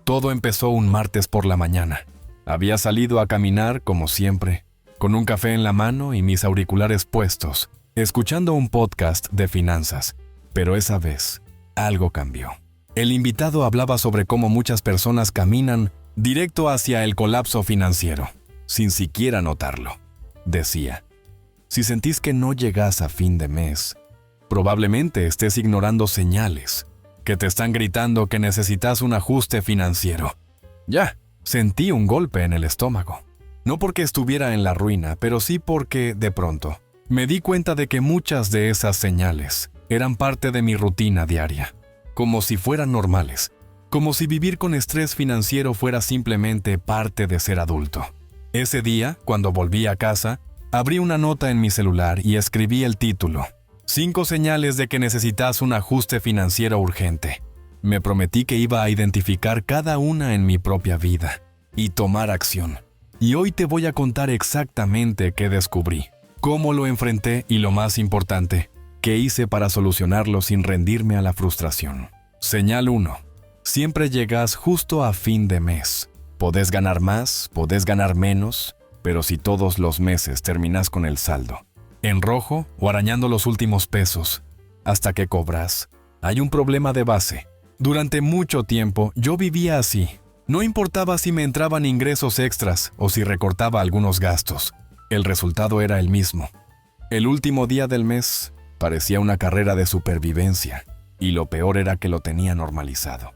Todo empezó un martes por la mañana. Había salido a caminar, como siempre, con un café en la mano y mis auriculares puestos, escuchando un podcast de finanzas. Pero esa vez, algo cambió. El invitado hablaba sobre cómo muchas personas caminan directo hacia el colapso financiero, sin siquiera notarlo. Decía, si sentís que no llegás a fin de mes, probablemente estés ignorando señales que te están gritando que necesitas un ajuste financiero. Ya, sentí un golpe en el estómago. No porque estuviera en la ruina, pero sí porque, de pronto, me di cuenta de que muchas de esas señales eran parte de mi rutina diaria, como si fueran normales, como si vivir con estrés financiero fuera simplemente parte de ser adulto. Ese día, cuando volví a casa, abrí una nota en mi celular y escribí el título: 5 señales de que necesitas un ajuste financiero urgente. Me prometí que iba a identificar cada una en mi propia vida y tomar acción. Y hoy te voy a contar exactamente qué descubrí, cómo lo enfrenté y, lo más importante, qué hice para solucionarlo sin rendirme a la frustración. Señal 1. Siempre llegas justo a fin de mes. Podés ganar más, podés ganar menos, pero si todos los meses terminas con el saldo en rojo o arañando los últimos pesos hasta que cobras, hay un problema de base. Durante mucho tiempo yo vivía así. No importaba si me entraban ingresos extras o si recortaba algunos gastos. El resultado era el mismo. El último día del mes parecía una carrera de supervivencia, y lo peor era que lo tenía normalizado.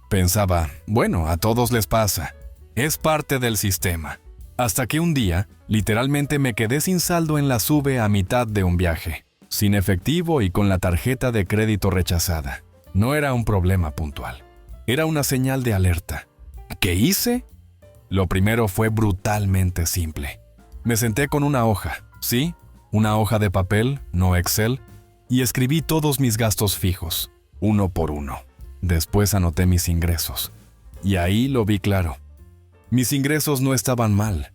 Pensaba, bueno, a todos les pasa. Es parte del sistema. Hasta que un día, literalmente me quedé sin saldo en la SUBE a mitad de un viaje, sin efectivo y con la tarjeta de crédito rechazada. No era un problema puntual. Era una señal de alerta. ¿Qué hice? Lo primero fue brutalmente simple. Me senté con una hoja, ¿sí? Una hoja de papel, no Excel, y escribí todos mis gastos fijos, uno por uno. Después anoté mis ingresos. Y ahí lo vi claro. Mis ingresos no estaban mal,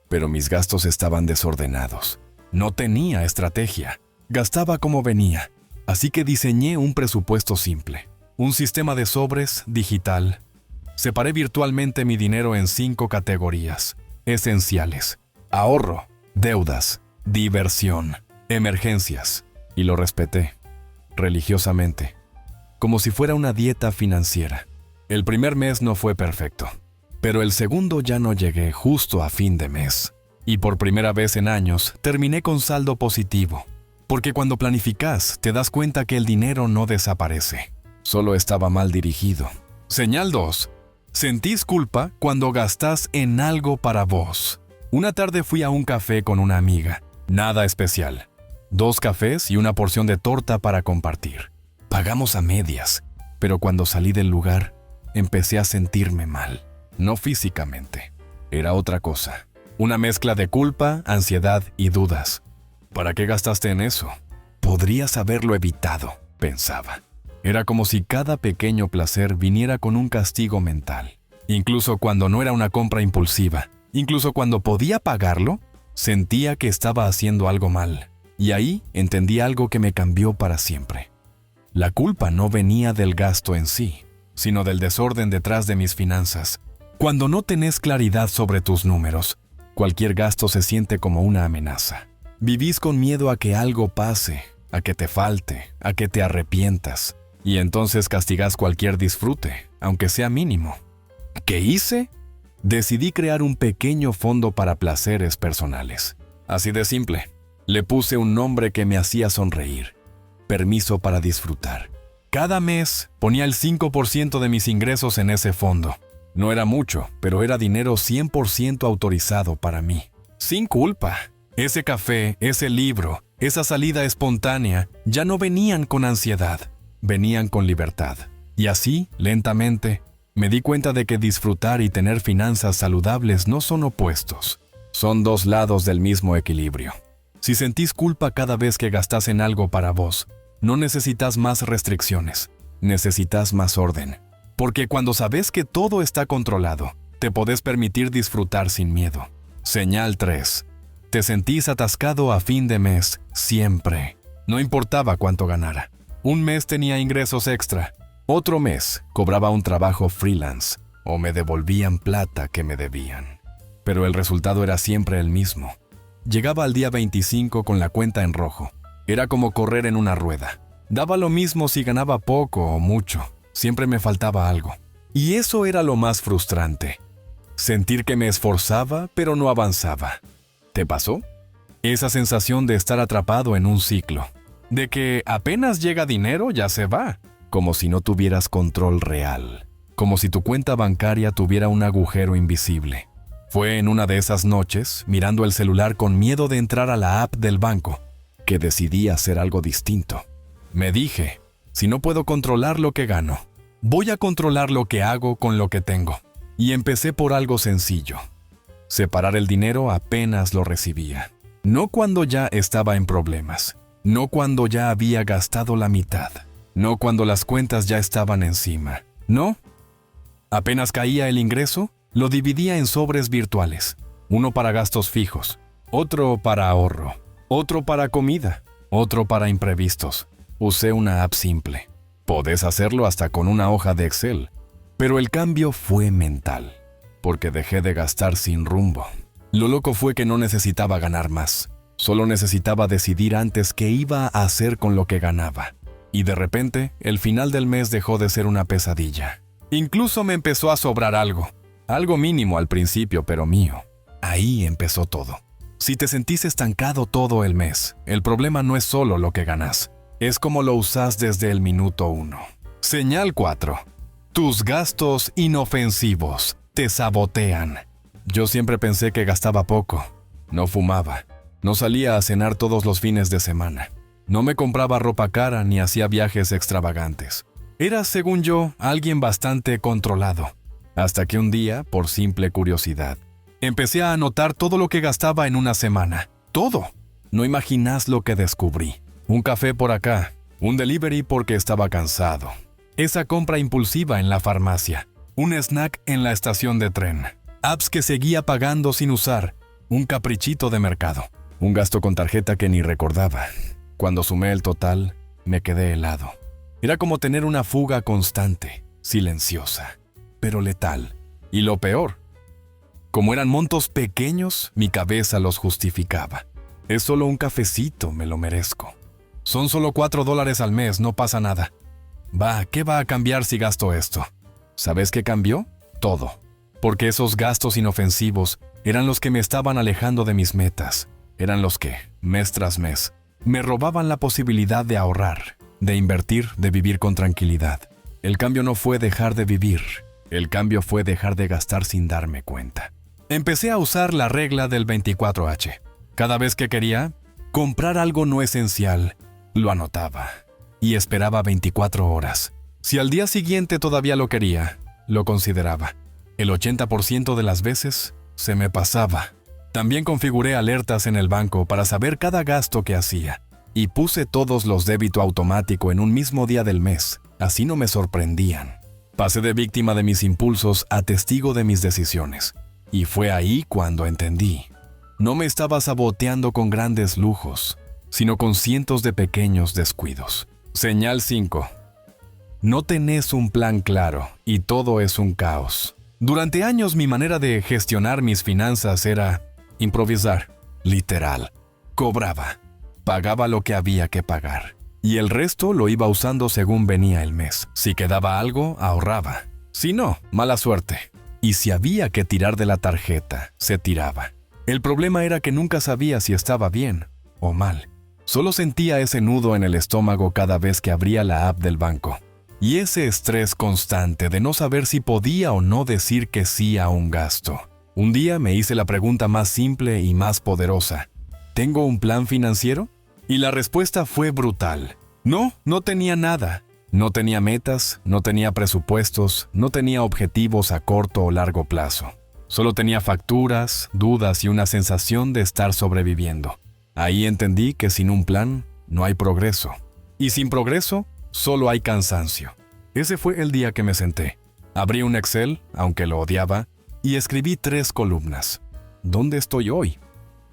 pero mis gastos estaban desordenados. No tenía estrategia. Gastaba como venía. Así que diseñé un presupuesto simple. Un sistema de sobres digital. Separé virtualmente mi dinero en 5 categorías esenciales: ahorro, deudas, diversión, emergencias. Y lo respeté, religiosamente, como si fuera una dieta financiera. El primer mes no fue perfecto, pero el segundo ya no llegué justo a fin de mes. Y por primera vez en años terminé con saldo positivo. Porque cuando planificas, te das cuenta que el dinero no desaparece. Solo estaba mal dirigido. Señal 2. Sentís culpa cuando gastás en algo para vos. Una tarde fui a un café con una amiga. Nada especial. 2 cafés y una porción de torta para compartir. Pagamos a medias, pero cuando salí del lugar, empecé a sentirme mal. No físicamente. Era otra cosa. Una mezcla de culpa, ansiedad y dudas. ¿Para qué gastaste en eso? Podrías haberlo evitado, pensaba. Era como si cada pequeño placer viniera con un castigo mental. Incluso cuando no era una compra impulsiva, incluso cuando podía pagarlo, sentía que estaba haciendo algo mal. Y ahí entendí algo que me cambió para siempre. La culpa no venía del gasto en sí, sino del desorden detrás de mis finanzas. Cuando no tenés claridad sobre tus números, cualquier gasto se siente como una amenaza. Vivís con miedo a que algo pase, a que te falte, a que te arrepientas. Y entonces castigás cualquier disfrute, aunque sea mínimo. ¿Qué hice? Decidí crear un pequeño fondo para placeres personales. Así de simple. Le puse un nombre que me hacía sonreír. Permiso para disfrutar. Cada mes ponía el 5% de mis ingresos en ese fondo. No era mucho, pero era dinero 100% autorizado para mí. Sin culpa. Ese café, ese libro, esa salida espontánea ya no venían con ansiedad. Venían con libertad. Y así, lentamente, me di cuenta de que disfrutar y tener finanzas saludables no son opuestos. Son 2 lados del mismo equilibrio. Si sentís culpa cada vez que gastás en algo para vos, no necesitas más restricciones, necesitas más orden. Porque cuando sabes que todo está controlado, te podés permitir disfrutar sin miedo. Señal 3. Te sentís atascado a fin de mes, siempre. No importaba cuánto ganara. Un mes tenía ingresos extra. Otro mes cobraba un trabajo freelance. o me devolvían plata que me debían. Pero el resultado era siempre el mismo. Llegaba al día 25 con la cuenta en rojo. Era como correr en una rueda. Daba lo mismo si ganaba poco o mucho. Siempre me faltaba algo. Y eso era lo más frustrante. Sentir que me esforzaba, pero no avanzaba. ¿Te pasó? Esa sensación de estar atrapado en un ciclo. De que apenas llega dinero, ya se va. Como si no tuvieras control real. Como si tu cuenta bancaria tuviera un agujero invisible. Fue en una de esas noches, mirando el celular con miedo de entrar a la app del banco, que decidí hacer algo distinto. Me dije, si no puedo controlar lo que gano, voy a controlar lo que hago con lo que tengo. Y empecé por algo sencillo. Separar el dinero apenas lo recibía. No cuando ya estaba en problemas. No cuando ya había gastado la mitad. No cuando las cuentas ya estaban encima. No. Apenas caía el ingreso, lo dividía en sobres virtuales. Uno para gastos fijos, otro para ahorro, otro para comida, otro para imprevistos. Usé una app simple. Podés hacerlo hasta con una hoja de Excel. Pero el cambio fue mental, porque dejé de gastar sin rumbo. Lo loco fue que no necesitaba ganar más. Solo necesitaba decidir antes qué iba a hacer con lo que ganaba. Y de repente, el final del mes dejó de ser una pesadilla. Incluso me empezó a sobrar algo. Algo mínimo al principio, pero mío. Ahí empezó todo. Si te sentís estancado todo el mes, el problema no es solo lo que ganas. Es como lo usás desde el minuto 1. Señal 4. Tus gastos inofensivos te sabotean. Yo siempre pensé que gastaba poco. No fumaba. No salía a cenar todos los fines de semana. No me compraba ropa cara ni hacía viajes extravagantes. Era, según yo, alguien bastante controlado. Hasta que un día, por simple curiosidad, empecé a anotar todo lo que gastaba en una semana. ¡Todo! No imaginás lo que descubrí. Un café por acá, un delivery porque estaba cansado. Esa compra impulsiva en la farmacia, un snack en la estación de tren, apps que seguía pagando sin usar, un caprichito de mercado, un gasto con tarjeta que ni recordaba. Cuando sumé el total, me quedé helado. Era como tener una fuga constante, silenciosa, pero letal. Y lo peor, como eran montos pequeños, mi cabeza los justificaba. Es solo un cafecito, me lo merezco. Son solo $4 al mes, no pasa nada. ¿Qué va a cambiar si gasto esto? ¿Sabes qué cambió? Todo. Porque esos gastos inofensivos eran los que me estaban alejando de mis metas. Eran los que, mes tras mes, me robaban la posibilidad de ahorrar, de invertir, de vivir con tranquilidad. El cambio no fue dejar de vivir. El cambio fue dejar de gastar sin darme cuenta. Empecé a usar la regla del 24H. Cada vez que quería comprar algo no esencial, lo anotaba y esperaba 24 horas. Si al día siguiente todavía lo quería, lo consideraba. El 80% de las veces se me pasaba. También configuré alertas en el banco para saber cada gasto que hacía y puse todos los débito automático en un mismo día del mes. Así no me sorprendían. Pasé de víctima de mis impulsos a testigo de mis decisiones. Y fue ahí cuando entendí. No me estaba saboteando con grandes lujos, sino con cientos de pequeños descuidos. Señal 5. No tenés un plan claro y todo es un caos. Durante años mi manera de gestionar mis finanzas era improvisar, literal. Cobraba, pagaba lo que había que pagar. Y el resto lo iba usando según venía el mes. Si quedaba algo, ahorraba. Si no, mala suerte. Y si había que tirar de la tarjeta, se tiraba. El problema era que nunca sabía si estaba bien o mal. Solo sentía ese nudo en el estómago cada vez que abría la app del banco. Y ese estrés constante de no saber si podía o no decir que sí a un gasto. Un día me hice la pregunta más simple y más poderosa. ¿Tengo un plan financiero? Y la respuesta fue brutal. No, no tenía nada. No tenía metas, no tenía presupuestos, no tenía objetivos a corto o largo plazo. Solo tenía facturas, dudas y una sensación de estar sobreviviendo. Ahí entendí que sin un plan no hay progreso. Y sin progreso, solo hay cansancio. Ese fue el día que me senté. Abrí un Excel, aunque lo odiaba, y escribí 3 columnas. ¿Dónde estoy hoy?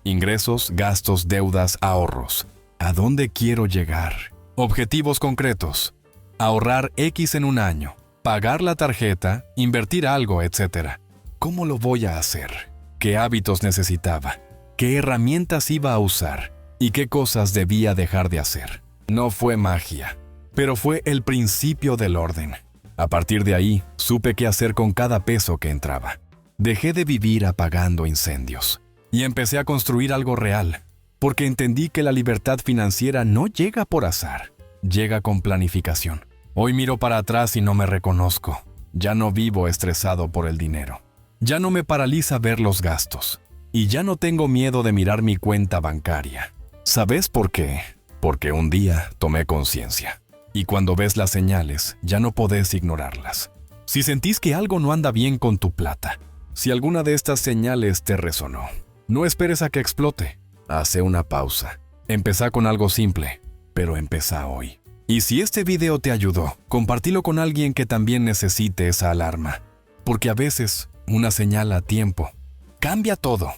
Ingresos, gastos, deudas, ahorros. ¿A dónde quiero llegar? Objetivos concretos. Ahorrar X en un año. pagar la tarjeta, invertir algo, etc. ¿Cómo lo voy a hacer? ¿Qué hábitos necesitaba? ¿Qué herramientas iba a usar? ¿Y qué cosas debía dejar de hacer? No fue magia, pero fue el principio del orden. A partir de ahí, supe qué hacer con cada peso que entraba. Dejé de vivir apagando incendios y empecé a construir algo real, porque entendí que la libertad financiera no llega por azar, llega con planificación. Hoy miro para atrás y no me reconozco. Ya no vivo estresado por el dinero. Ya no me paraliza ver los gastos. Y ya no tengo miedo de mirar mi cuenta bancaria. ¿Sabes por qué? Porque un día tomé conciencia. Y cuando ves las señales, ya no podés ignorarlas. Si sentís que algo no anda bien con tu plata, si alguna de estas señales te resonó, no esperes a que explote. Hace una pausa. Empezá con algo simple, pero empezá hoy. Y si este video te ayudó, compartilo con alguien que también necesite esa alarma. Porque a veces, una señal a tiempo cambia todo.